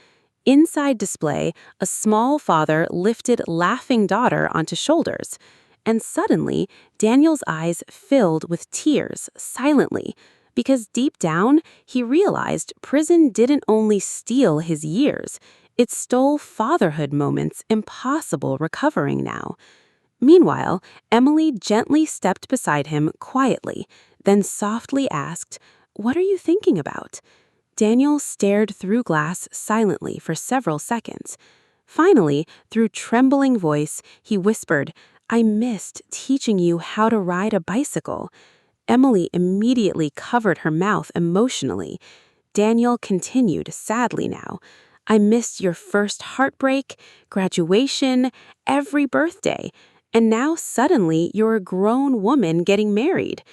Inside display, a small father lifted laughing daughter onto shoulders. And suddenly, Daniel's eyes filled with tears, silently, because deep down, he realized prison didn't only steal his years, it stole fatherhood moments impossible recovering now. Meanwhile, Emily gently stepped beside him quietly, then softly asked, "What are you thinking about?" Daniel stared through glass silently for several seconds. Finally, through trembling voice, he whispered, I missed teaching you how to ride a bicycle." Emily immediately covered her mouth emotionally. Daniel continued sadly now. "I missed your first heartbreak, graduation, every birthday, and now suddenly you're a grown woman getting married."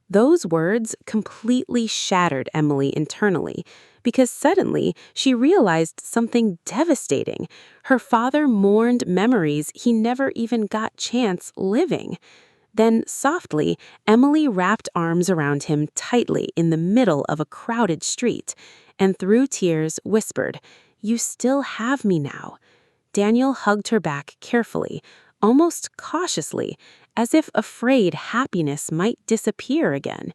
Those words completely shattered Emily internally, because suddenly she realized something devastating. Her father mourned memories he never even got chance living. Then, softly, Emily wrapped arms around him tightly in the middle of a crowded street, and through tears whispered, "You still have me now." Daniel hugged her back carefully, almost cautiously, as if afraid happiness might disappear again.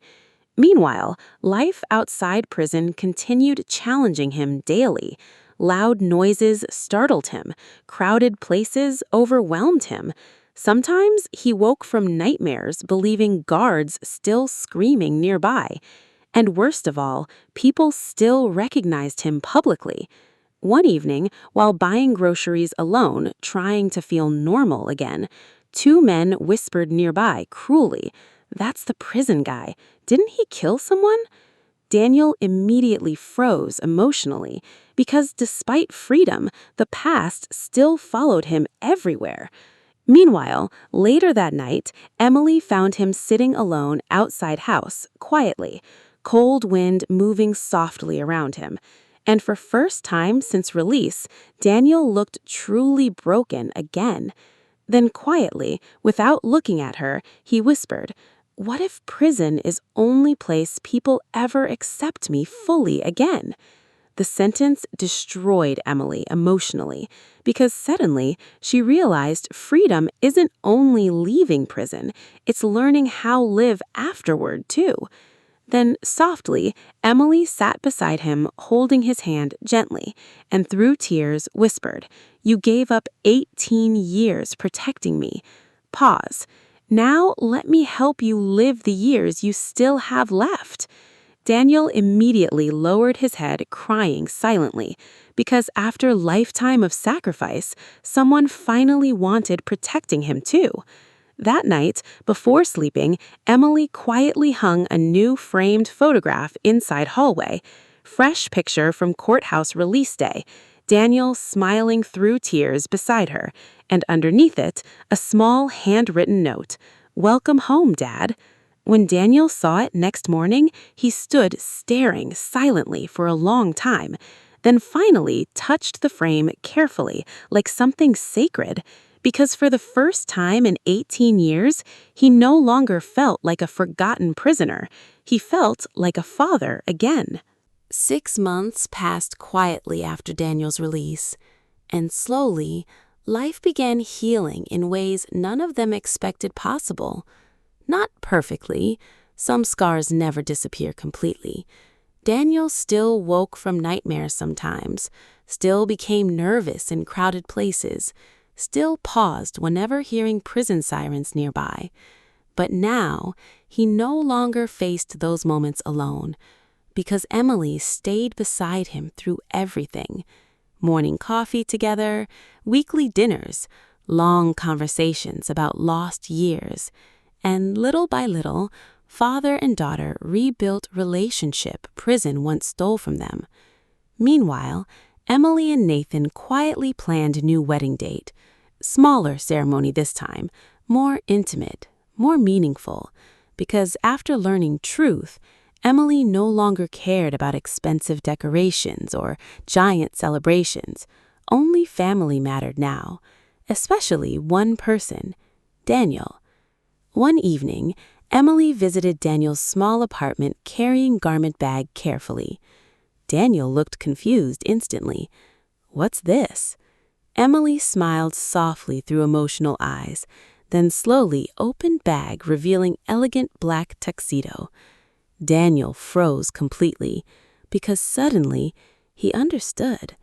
Meanwhile, life outside prison continued challenging him daily. Loud noises startled him, crowded places overwhelmed him. Sometimes he woke from nightmares believing guards still screaming nearby. And worst of all, people still recognized him publicly. One evening, while buying groceries alone, trying to feel normal again, two men whispered nearby cruelly, "That's the prison guy. Didn't he kill someone?" Daniel immediately froze emotionally because despite freedom, the past still followed him everywhere. Meanwhile, later that night, Emily found him sitting alone outside house, quietly, cold wind moving softly around him. And for first time since release, Daniel looked truly broken again. Then quietly, without looking at her, he whispered, "What if prison is only place people ever accept me fully again?" The sentence destroyed Emily emotionally because suddenly she realized freedom isn't only leaving prison, it's learning how to live afterward too. Then, softly, Emily sat beside him, holding his hand gently, and through tears whispered, "You gave up 18 years protecting me. Pause. Now let me help you live the years you still have left." Daniel immediately lowered his head, crying silently, because after a lifetime of sacrifice, someone finally wanted protecting him too. That night, before sleeping, Emily quietly hung a new framed photograph inside hallway. Fresh picture from courthouse release day. Daniel smiling through tears beside her, and underneath it, a small handwritten note, "Welcome home, Dad." When Daniel saw it next morning, he stood staring silently for a long time, then finally touched the frame carefully, like something sacred, because for the first time in 18 years, he no longer felt like a forgotten prisoner. He felt like a father again. 6 months passed quietly after Daniel's release, and slowly, life began healing in ways none of them expected possible. Not perfectly, some scars never disappear completely. Daniel still woke from nightmares sometimes, still became nervous in crowded places, still paused whenever hearing prison sirens nearby. But now, he no longer faced those moments alone, because Emily stayed beside him through everything. Morning coffee together, weekly dinners, long conversations about lost years, and little by little, father and daughter rebuilt relationship prison once stole from them. Meanwhile, Emily and Nathan quietly planned a new wedding date. Smaller ceremony this time, more intimate, more meaningful, because after learning truth, Emily no longer cared about expensive decorations or giant celebrations. Only family mattered now, especially one person, Daniel. One evening, Emily visited Daniel's small apartment carrying garment bag carefully. Daniel looked confused instantly. "What's this?" Emily smiled softly through emotional eyes, then slowly opened bag revealing elegant black tuxedo. Daniel froze completely, because suddenly he understood.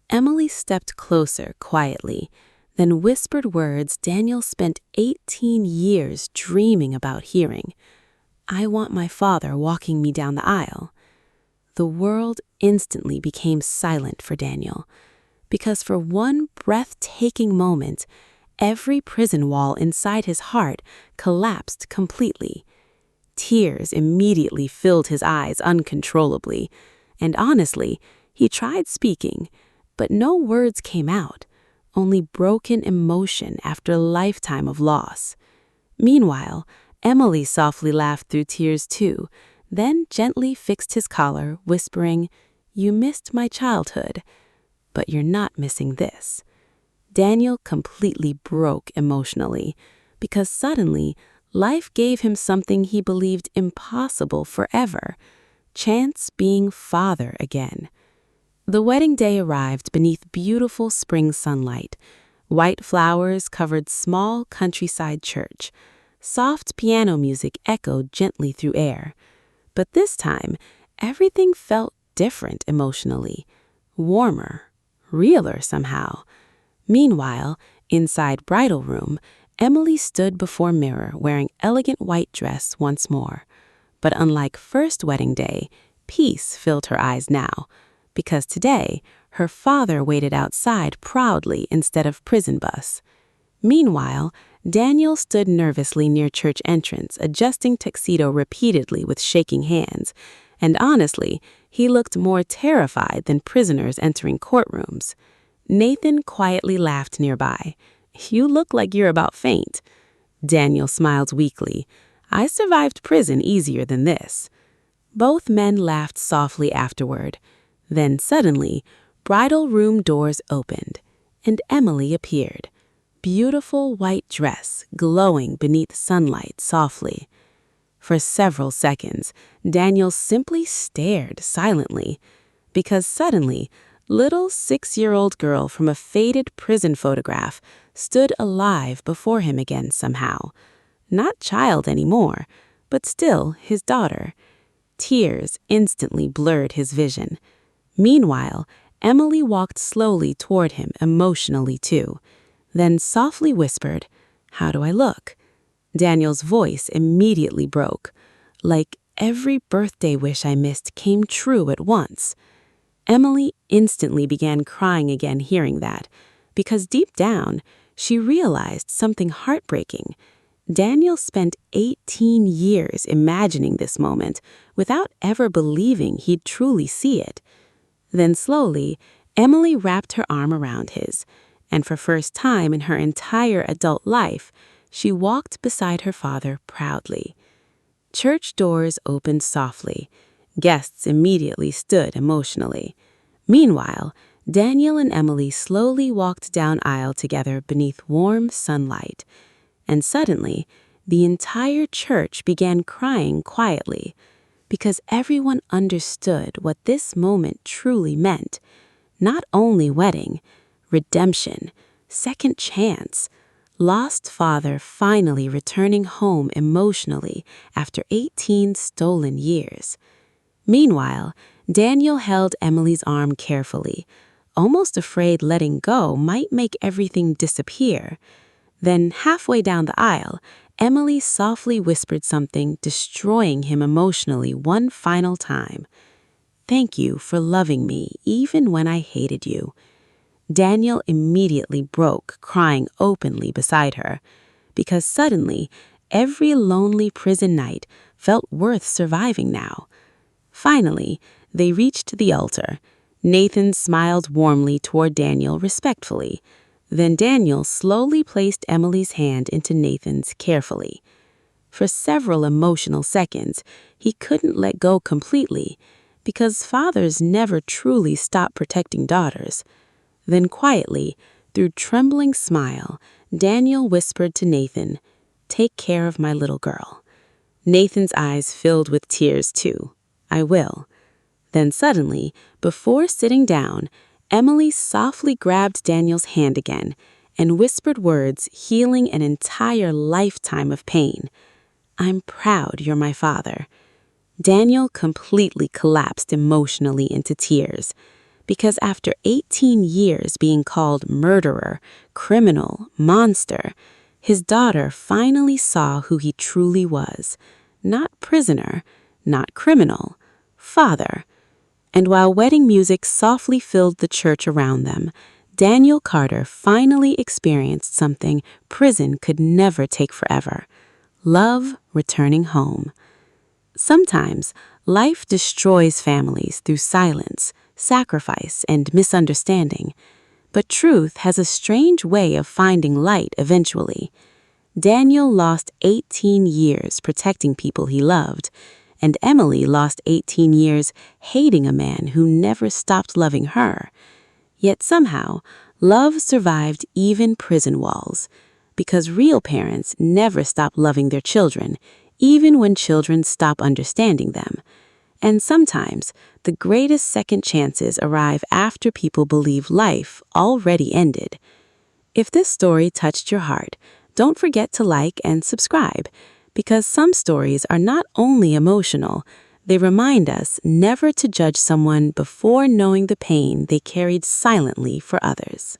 Emily stepped closer quietly, then whispered words Daniel spent 18 years dreaming about hearing. "I want my father walking me down the aisle." The world instantly became silent for Daniel, because for one breathtaking moment, Every prison wall inside his heart collapsed completely. Tears immediately filled his eyes uncontrollably, and honestly, he tried speaking, but no words came out, only broken emotion after a lifetime of loss. Meanwhile, Emily softly laughed through tears too, then gently fixed his collar, whispering, "You missed my childhood, but you're not missing this." Daniel completely broke emotionally, because suddenly life gave him something he believed impossible forever: chance being father again. The wedding day arrived beneath beautiful spring sunlight. White flowers covered small countryside church. Soft piano music echoed gently through air. But this time, everything felt different emotionally, warmer, realer somehow. Meanwhile, inside bridal room, Emily stood before mirror wearing elegant white dress once more. But unlike first wedding day, peace filled her eyes now, because today her father waited outside proudly instead of prison bus. Meanwhile, Daniel stood nervously near church entrance, adjusting tuxedo repeatedly with shaking hands, and honestly, he looked more terrified than prisoners entering courtrooms. Nathan quietly laughed nearby. "You look like you're about faint." Daniel smiled weakly. "I survived prison easier than this." Both men laughed softly afterward. Then suddenly, bridal room doors opened, and Emily appeared. Beautiful white dress glowing beneath sunlight softly. For several seconds, Daniel simply stared silently, because suddenly, little 6-year-old girl from a faded prison photograph stood alive before him again somehow. Not child anymore, but still his daughter. Tears instantly blurred his vision. Meanwhile, Emily walked slowly toward him emotionally too, then softly whispered, "How do I look?" Daniel's voice immediately broke. Like every birthday wish I missed came true at once. Emily instantly began crying again hearing that, because deep down, she realized something heartbreaking. Daniel spent 18 years imagining this moment without ever believing he'd truly see it. Then slowly, Emily wrapped her arm around his, and for first time in her entire adult life, she walked beside her father proudly. Church doors opened softly. Guests immediately stood emotionally. Meanwhile, Daniel and Emily slowly walked down aisle together beneath warm sunlight. And suddenly, the entire church began crying quietly, because everyone understood what this moment truly meant. Not only wedding, redemption, second chance, lost father finally returning home emotionally after 18 stolen years. Meanwhile, Daniel held Emily's arm carefully, almost afraid letting go might make everything disappear. Then, halfway down the aisle, Emily softly whispered something, destroying him emotionally one final time. "Thank you for loving me even when I hated you." Daniel immediately broke, crying openly beside her, because suddenly, every lonely prison night felt worth surviving now. Finally, they reached the altar. Nathan smiled warmly toward Daniel respectfully. Then Daniel slowly placed Emily's hand into Nathan's carefully. For several emotional seconds, he couldn't let go completely, because fathers never truly stop protecting daughters. Then quietly, through trembling smile, Daniel whispered to Nathan, "Take care of my little girl." Nathan's eyes filled with tears too. "I will." Then suddenly, before sitting down, Emily softly grabbed Daniel's hand again and whispered words healing an entire lifetime of pain. "I'm proud you're my father." Daniel completely collapsed emotionally into tears, because after 18 years being called murderer, criminal, monster, his daughter finally saw who he truly was. Not prisoner, not criminal, father. And while wedding music softly filled the church around them, Daniel Carter finally experienced something prison could never take forever: love returning home. Sometimes, life destroys families through silence, sacrifice, and misunderstanding. But truth has a strange way of finding light eventually. Daniel lost 18 years protecting people he loved, and Emily lost 18 years hating a man who never stopped loving her. Yet somehow, love survived even prison walls, because real parents never stop loving their children, even when children stop understanding them. And sometimes, the greatest second chances arrive after people believe life already ended. If this story touched your heart, don't forget to like and subscribe, because some stories are not only emotional, they remind us never to judge someone before knowing the pain they carried silently for others.